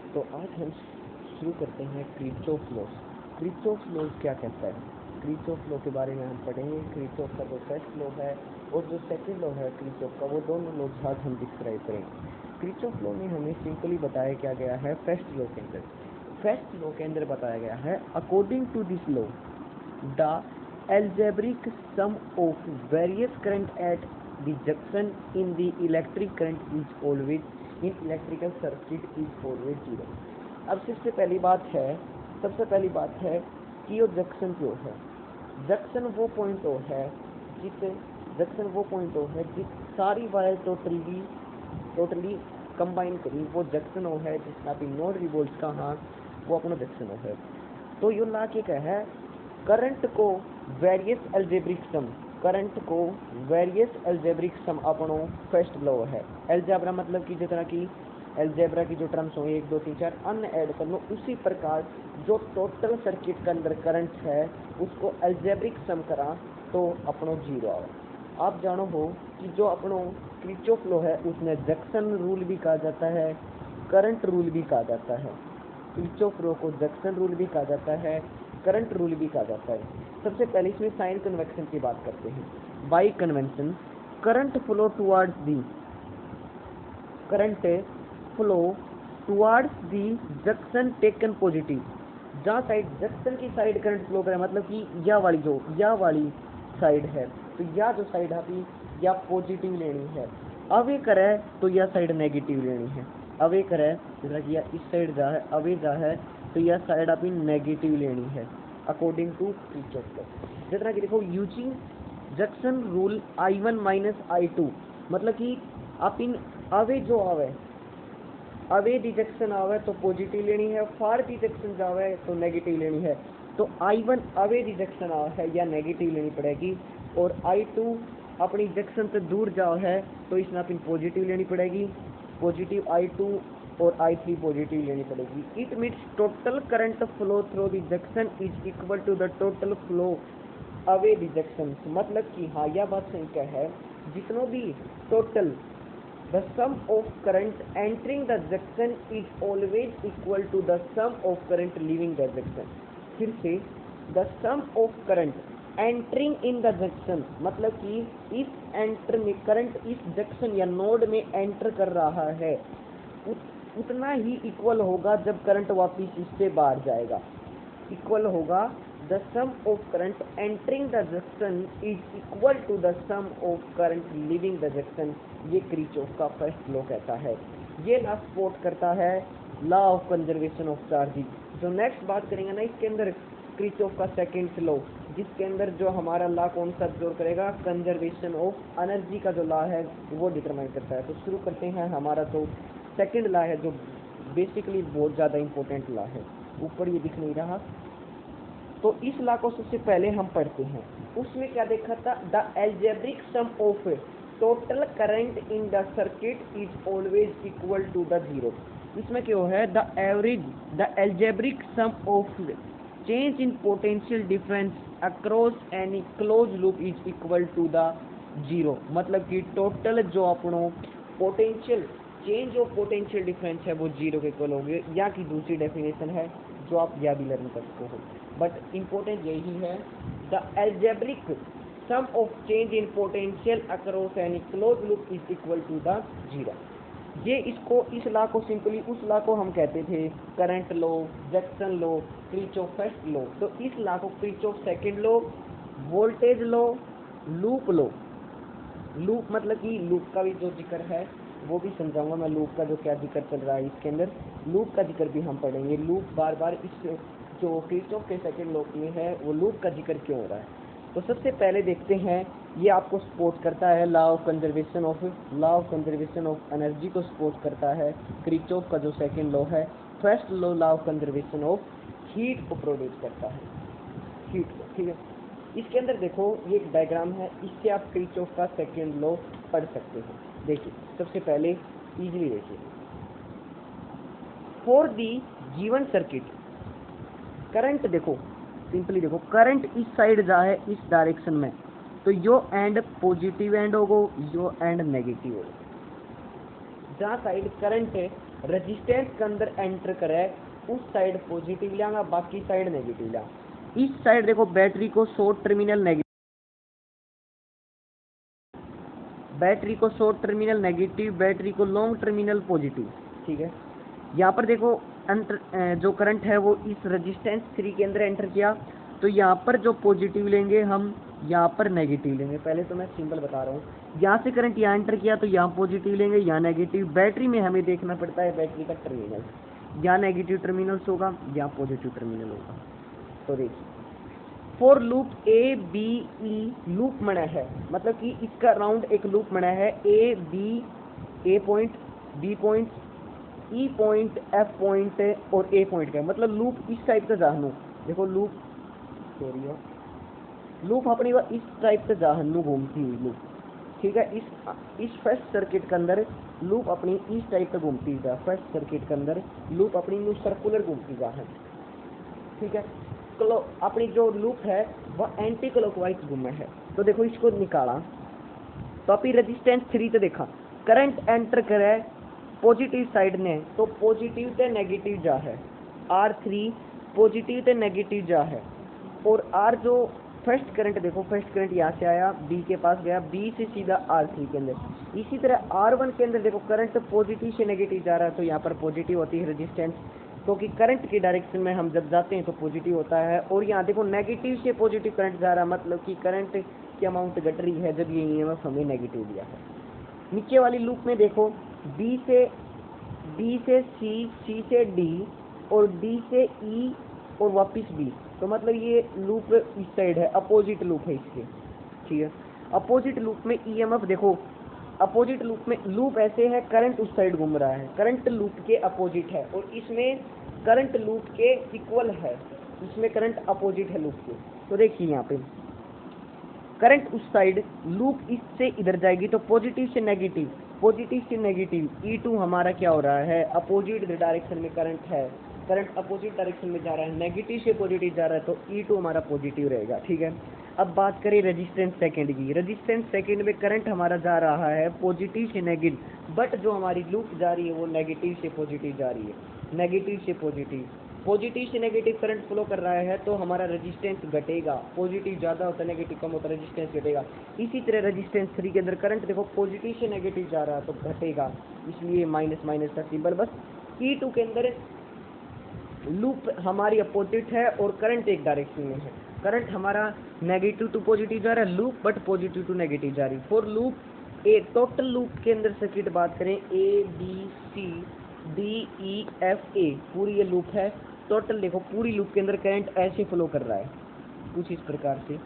तो आज हम शुरू करते हैं किरचॉफ लॉ। किरचॉफ लॉ क्या कहता है? किरचॉफ लॉ के बारे में हम पढ़ेंगे। किरचॉफ का जो फर्स्ट लॉ है और जो सेकंड लॉ है किरचॉफ का, वो दोनों लॉज आज हम डिस्क्राइब करेंगे। किरचॉफ लॉ में हमें सिंपली बताया क्या गया है फर्स्ट लॉ के अंदर। फर्स्ट लॉ के अंदर बताया गया है, according to this law the algebraic sum of various current at the junction in the electric current is always in electrical circuit is always 0। अब सबसे पहली बात है कि वो जंक्शन जो है, जंक्शन वो पॉइंट है जिस सारी वायर टोटली कंबाइन करी वो जंक्शन है, जिसका भी नोड रिवोल्ट का हाँ वो अपना जंक्शन है। तो यो ला के क्या है, करंट को वेरियस एल्जेब्रिक सम अपनो फर्स्ट लॉ है। एल्जेब्रा मतलब कि जितना कि एल्जेब्रा की जो टर्म्स हो 1 2 3 4 अन्य ऐड कर लो, उसी प्रकार जो टोटल सर्किट के अंदर करंट है उसको एल्जेब्रिक सम करा तो अपनो 0 आवे। आप जानो हो कि जो अपनो किरचॉफ लॉ है उसमें जंक्शन रूल भी कहा जाता है, करंट रूल भी कहा जाता है। किरचॉफ लॉ को जंक्शन रूल भी कहा जाता है, करंट रूल भी कहा जाता है। सबसे पहले इसमें साइन कन्वेक्शन की बात करते हैं। By convention current flow towards the junction taken positive. जहाँ साइड जंक्शन की साइड करंट फ्लो करे, मतलब कि या वाली साइड है तो या जो साइड है या पॉजिटिव लेनी है, अवे करे तो या साइड नेगेटिव लेनी है। अवे करे जैसा कि इस साइड जा है, अवे जा है तो यह साइड आप नेगेटिव लेनी है अकॉर्डिंग टू किरचॉफ लॉ। जितना कि देखो using junction rule I1 minus I2, मतलब कि आप इन अवे दी जंक्शन आवे तो पॉजिटिव लेनी है, फार दी जंक्शन जावे तो नेगेटिव लेनी है। तो I1 अवे दी जंक्शन आवे है या नेगेटिव लेनी पड़ेगी, और I2 अपनी जंक्शन से दूर जाओ है तो इसमें आप इन पॉजिटिव लेनी पड़ेगी, पॉजिटिव I2 और I3 पॉजिटिव लेनी पड़ेगी। It means total current flow through the junction is equal to the total flow away the junction. मतलब कि हाँ यह बात सही क्या है, जितनों भी total the sum of current entering the junction is always equal to the sum of current leaving the junction. फिर से the sum of current entering in the junction, मतलब कि इस एंटर में करंट इस जंक्शन या नोड में enter कर रहा है उतना ही इक्वल होगा जब करंट वापिस इससे बाहर जाएगा। इक्वल होगा the sum of current entering the junction is equal to the sum of current leaving the junction. ये किरचॉफ का फर्स्ट लॉ कहता है। ये लॉ सपोर्ट करता है law of conservation of charge. जो नेक्स्ट बात करेंगे ना इसके अंदर किरचॉफ का सेकंड लॉ, जिसके अंदर जो हमारा लॉ कौन सा जोड़ करेगा, कंजर्वेशन ऑफ एनर्जी का जो लॉ है वो डिटरमाइन करता है। तो शुरू करते हैं। हमारा तो सेकंड लॉ है जो बेसिकली बहुत ज़्यादा इंपॉर्टेंट लॉ है, ऊपर ये दिख नहीं रहा। तो इस लॉ को सबसे पहले हम पढ़ते हैं। उसमें क्या देखा था, the algebraic sum of total current in the circuit is always equal to the 0। इसमें क्यों है, the algebraic sum of change in potential difference across any close loop is equal to the 0। मतलब कि टोटल जो अपनो potential change of potential difference है वो 0 के इक्वल होंगे। या की दूसरी डेफिनेशन है जो आप यह भी लर्न कर सकते हो, बट इम्पोर्टेंट यही है, the algebraic sum of change in potential across any close loop is equal to the 0। ये इस लॉ को सिंपली उस लॉ को हम कहते थे current law, junction law, Kirchhoff first law. तो इस लॉ को Kirchhoff second law, voltage law, loop मतलब कि लूप का भी जो जिक्र है वो भी समझाऊंगा मैं। लूप का जो क्या जिक्र चल रहा है इसके अंदर, लूप का जिक्र भी हम पढ़ेंगे। लूप बार बार इस जो किरचॉफ के सेकंड लॉ में है वो लूप का जिक्र क्यों हो रहा है। तो सबसे पहले देखते हैं, ये आपको सपोर्ट करता है law of conservation of energy को सपोर्ट करता है किरचॉफ का जो सेकंड लॉ है। First law of conservation of heat को प्रोड्यूस करता है, हीट को, ठीक है। इसके अंदर देखो ये एक डायग्राम है, इससे आप किरचॉफ का सेकंड लॉ पढ़ सकते हो। देखिए सबसे पहले इजीली देखिए, for the given circuit current, देखो सिंपली देखो करंट इस साइड जा है इस डायरेक्शन में, तो यो एंड पॉजिटिव एंड होगो, यो एंड नेगेटिव होगो। जहाँ साइड करंट है रेजिस्टेंस के अंदर एंटर करे उस साइड पॉजिटिव लियांगा, बाकी साइड नेगेटिव लिया। इस साइड देखो बैटरी को शॉर्ट टर्मिनल नेगेटिव, बैटरी को शॉर्ट टर्मिनल नेगेटिव, बैटरी को लॉन्ग टर्मिनल पॉजिटिव। ठीक है, यहाँ पर देखो जो करंट है वो इस रेजिस्टेंस 3 के अंदर एंटर किया, तो यहाँ पर जो पॉजिटिव लेंगे हम, यहाँ पर नेगेटिव लेंगे। पहले तो मैं सिंबल बता रहा हूँ, यहाँ से करंट यहाँ एंटर किया तो यहाँ पॉजिटिव लेंगे, यहाँ नेगेटिव। बैटरी में हमें देखना पड़ता है बैटरी का टर्मिनल, यहाँ नेगेटिव टर्मिनल्स होगा, यहाँ पॉजिटिव टर्मिनल होगा। तो देखिए for loop A B E loop बना है, मतलब कि इसका राउंड एक लूप बना है, A B, A point, B point, E point, F point और ए पॉइंट का, मतलब लूप इस टाइप का जानू। देखो लूप, सॉरी, लूप अपनी इस टाइप का जानू घूमती हुई लूप। ठीक है, इस फर्स्ट सर्किट के अंदर लूप अपनी इस टाइप का घूमती जा, फर्स्ट सर्किट के अंदर लूप अपनी सर्कुलर घूमती जा है। ठीक है, अपनी जो लूप है वह एंटी क्लॉकवाइज घूमे है। तो देखो इसको निकाला, तो अभी रेजिस्टेंस 3 तो देखा करंट एंटर करे पॉजिटिव साइड ने, तो पॉजिटिव ते नेगेटिव जा है, R3 पॉजिटिव ते नेगेटिव जा है। और R जो फर्स्ट करंट देखो, फर्स्ट करंट यहाँ से आया B के पास गया, B से सीधा R3 के अंदर। इसी तरह R1 के अंदर देखो करंट पॉजिटिव से नेगेटिव जा रहा है, तो यहाँ पर पॉजिटिव होती है रेजिस्टेंस, क्योंकि करंट की डायरेक्शन में हम जब जाते हैं तो पॉजिटिव होता है। और यहाँ देखो नेगेटिव से पॉजिटिव करंट जा रहा है, मतलब कि करंट की अमाउंट घट रही है जब ये ईएमएफ हमें नेगेटिव दिया है। नीचे वाली लूप में देखो B से C, C से D और D से E और वापस B, तो मतलब ये लूप इस साइड है, अपोजिट लूप है इसके। ठीक है, अपोजिट लूप में ईएमएफ देखो, अपोजिट लूप में लूप ऐसे है, करंट उस साइड घूम रहा है, करंट लूप के अपोजिट है, और इसमें करंट लूप के इक्वल है, इसमें करंट अपोजिट है लूप के। तो देखिए यहाँ पे करंट उस साइड, लूप इससे इधर जाएगी तो पॉजिटिव से नेगेटिव, पॉजिटिव से नेगेटिव, E2 हमारा क्या हो रहा है, अपोजिट डायरेक्शन में करंट है, करंट अपोजिट डायरेक्शन में जा रहा है, नेगेटिव से पॉजिटिव जा रहा है, तो E2 हमारा पॉजिटिव रहेगा। ठीक है, अब बात करें रेजिस्टेंस सेकंड की। रेजिस्टेंस सेकंड में करंट हमारा जा रहा है पॉजिटिव से नेगेटिव, बट जो हमारी लूप जा रही है वो नेगेटिव से पॉजिटिव जा रही है, नेगेटिव से पॉजिटिव, पॉजिटिव से नेगेटिव करंट फ्लो कर रहा है, तो हमारा रेजिस्टेंस घटेगा, पॉजिटिव ज़्यादा होता है नेगेटिव कम होता है, रेजिस्टेंस घटेगा। इसी तरह रेजिस्टेंस 3 के अंदर करंट देखो पॉजिटिव से नेगेटिव जा रहा है तो घटेगा, इसलिए माइनस माइनस का सिंबल। बस E2 के अंदर लूप हमारी अपोजिट है और करंट एक डायरेक्शन में है, करंट हमारा नेगेटिव टू पॉजिटिव जा रहा है loop, but positive to negative जा रही है। For loop A, total loop के अंदर सर्किट बात करें A B C D E F A, पूरी ये लूप है। टोटल देखो पूरी लूप के अंदर करंट ऐसे फ्लो कर रहा है, कुछ इस प्रकार से,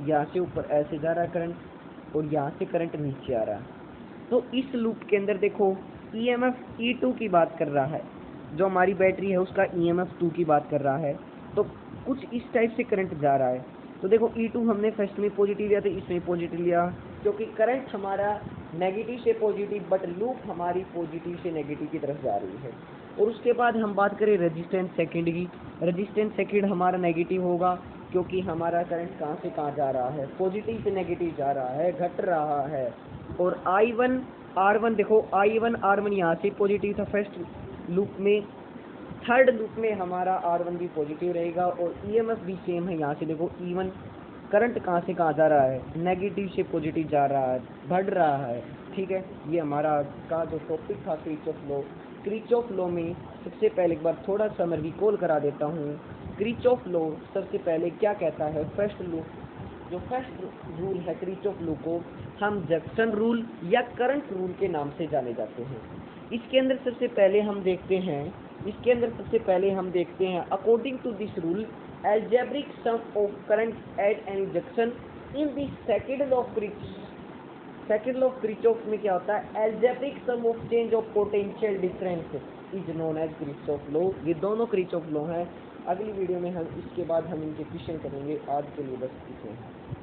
यहाँ से ऊपर ऐसे जा रहा है करंट और यहाँ से करंट नीचे आ रहा है। तो इस लूप के अंदर देखो EMF E2 की बात कर रहा है, जो हमारी बैटरी है उसका EMF 2 की बात कर रहा है, तो कुछ इस टाइप से करंट जा रहा है। तो देखो E2 हमने फर्स्ट में पॉजिटिव लिया तो इसमें पॉजिटिव लिया, क्योंकि करंट हमारा नेगेटिव से पॉजिटिव, बट लूप हमारी पॉजिटिव से नेगेटिव की तरफ जा रही है। और उसके बाद हम बात करें रेजिस्टेंस सेकंड की। रेजिस्टेंस सेकंड हमारा नेगेटिव होगा, क्योंकि हमारा करंट कहाँ से कहाँ जा रहा है, पॉजिटिव से नेगेटिव जा रहा है, घट रहा है। और I1 R1 देखो I1 R1 यहाँ से पॉजिटिव था फर्स्ट लूप में, थर्ड लूप में हमारा R1 भी पॉजिटिव रहेगा और EMF भी सेम है। यहाँ से देखो E1 करंट कहाँ से कहाँ जा रहा है, नेगेटिव से पॉजिटिव जा रहा है, बढ़ रहा है। ठीक है, ये हमारा का जो टॉपिक था किरचॉफ लॉ। किरचॉफ लॉ में सबसे पहले एक बार थोड़ा सा मैं रिकॉल करा देता हूँ। किरचॉफ लॉ सबसे पहले क्या कहता है, फर्स्ट लॉ, जो फर्स्ट रूल है किरचॉफ लॉ को हम जैक्सन रूल या करंट रूल के नाम से जाने जाते हैं। इसके अंदर सबसे पहले हम देखते हैं according to this rule algebraic sum of current at any junction in the second law of Kirchhoff में क्या होता है, algebraic sum of change of potential difference is known as Kirchhoff law। ये दोनों Kirchhoff law हैं। अगली video में हम इसके बाद हम इनके क्वेश्चन करेंगे। आज के लिए बस इतना है।